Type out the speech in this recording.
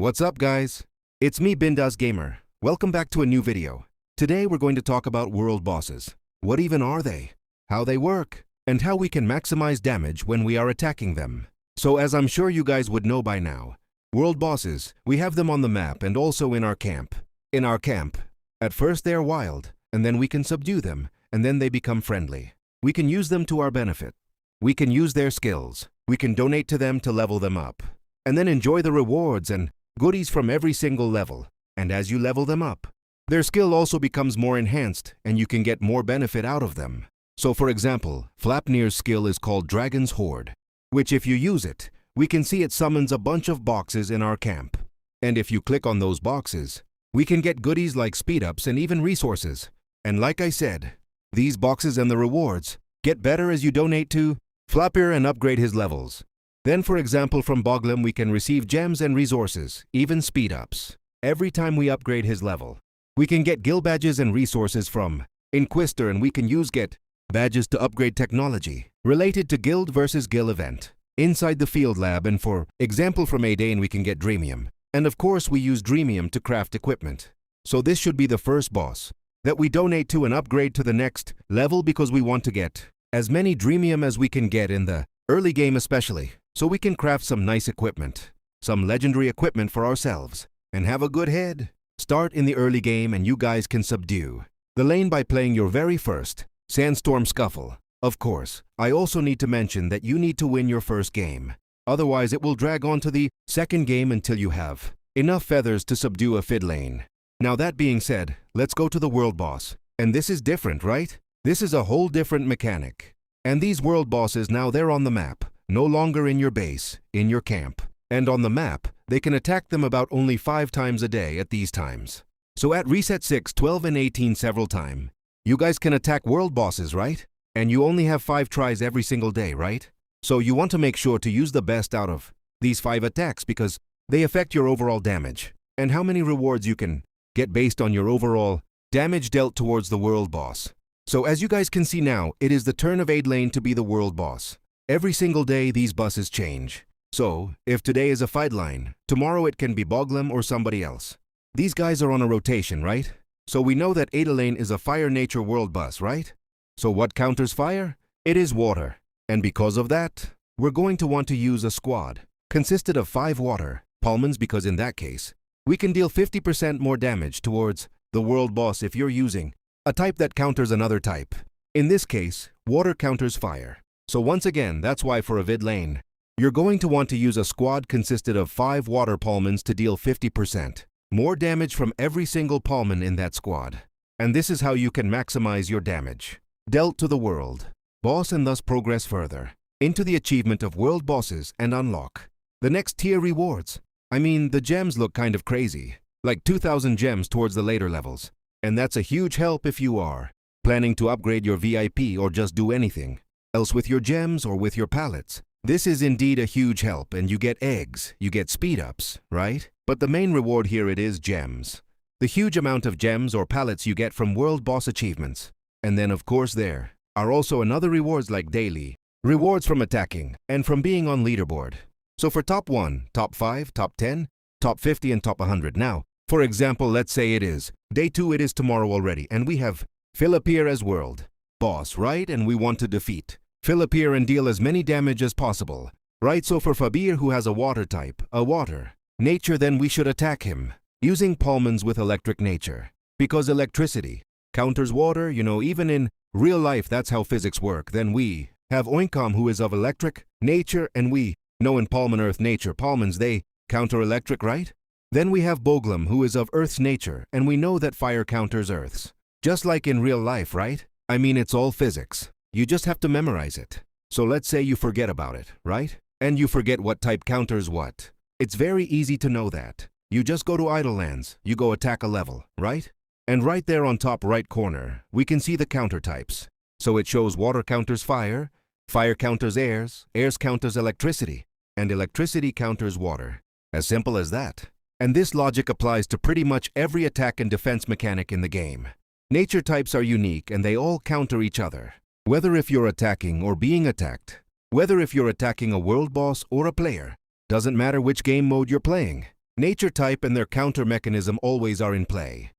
What's up, guys? It's me, Bindas Gamer. Welcome back to a new video. Today we're going to talk about world bosses. What even are they? How they work? And how we can maximize damage when we are attacking them. So as I'm sure you guys would know by now, world bosses, we have them on the map and also in our camp. In our camp, at first they are wild, and then we can subdue them, and then they become friendly. We can use them to our benefit. We can use their skills. We can donate to them to level them up. And then enjoy the rewards and goodies from every single level. And as you level them up, their skill also becomes more enhanced and you can get more benefit out of them. So for example, Flapnir's skill is called Dragon's Horde, which if you use it, we can see it summons a bunch of boxes in our camp. And if you click on those boxes, we can get goodies like speed-ups and even resources. And like I said, these boxes and the rewards get better as you donate to Flapnir and upgrade his levels. Then for example from Boglum we can receive gems and resources, even speed-ups. Every time we upgrade his level, we can get guild badges and resources from Inquisitor, and we can use get badges to upgrade technology related to guild versus guild event inside the field lab, and for example from Adane we can get Dreamium. And of course we use Dreamium to craft equipment. So this should be the first boss that we donate to and upgrade to the next level because we want to get as many Dreamium as we can get in the early game especially, so we can craft some nice equipment, some legendary equipment for ourselves, and have a good head start in the early game, and you guys can subdue the lane by playing your very first Sandstorm Scuffle. Of course, I also need to mention that you need to win your first game. Otherwise it will drag on to the second game until you have enough feathers to subdue a fid lane. Now that being said, let's go to the world boss. And this is different, right? This is a whole different mechanic. And these world bosses, now they're on the map, no longer in your base, in your camp. And on the map, they can attack them about only 5 times a day at these times. So at reset 6, 12 and 18 several times, you guys can attack world bosses, right? And you only have 5 tries every single day, right? So you want to make sure to use the best out of these 5 attacks because they affect your overall damage and how many rewards you can get based on your overall damage dealt towards the world boss. So as you guys can see now, it is the turn of Adane to be the world boss. Every single day these bosses change. So if today is a fight line, tomorrow it can be Boglum or somebody else. These guys are on a rotation, right? So we know that Adane is a fire nature world boss, right? So what counters fire? It is water. And because of that, we're going to want to use a squad consisted of 5 water Palmons, because in that case, we can deal 50% more damage towards the world boss if you're using a type that counters another type. In this case, water counters fire. So once again, that's why for a vid lane, you're going to want to use a squad consisted of 5 water Palmons to deal 50% more damage from every single Palmon in that squad. And this is how you can maximize your damage dealt to the world boss and thus progress further into the achievement of world bosses and unlock the next tier rewards. I mean, the gems look kind of crazy, like 2,000 gems towards the later levels. And that's a huge help if you are planning to upgrade your VIP or just do anything else with your gems or with your pallets. This is indeed a huge help, and you get eggs, you get speed-ups, right? But the main reward here, it is gems. The huge amount of gems or pallets you get from world boss achievements. And then of course there are also another rewards like daily rewards from attacking and from being on leaderboard. So for top 1, top 5, top 10, top 50 and top 100. Now, for example, let's say it is day 2, it is tomorrow already, and we have Philipir as world boss, right? And we want to defeat Philipir and deal as many damage as possible, right? So for Fabir, who has a water type, a water nature, then we should attack him using Palmons with electric nature, because electricity counters water, you know, even in real life that's how physics work. Then we have Oinkam, who is of electric nature, and we know in Palmon earth nature, Palmons, they counter electric, right? Then we have Boglum, who is of earth's nature, and we know that fire counters earth's. Just like in real life, right? I mean, it's all physics. You just have to memorize it. So let's say you forget about it, right? And you forget what type counters what. It's very easy to know that. You just go to Idle Lands, you go attack a level, right? And right there on top right corner, we can see the counter types. So it shows water counters fire, fire counters airs, airs counters electricity, and electricity counters water. As simple as that. And this logic applies to pretty much every attack and defense mechanic in the game. Nature types are unique and they all counter each other. Whether if you're attacking or being attacked, whether if you're attacking a world boss or a player, doesn't matter which game mode you're playing. Nature type and their counter mechanism always are in play.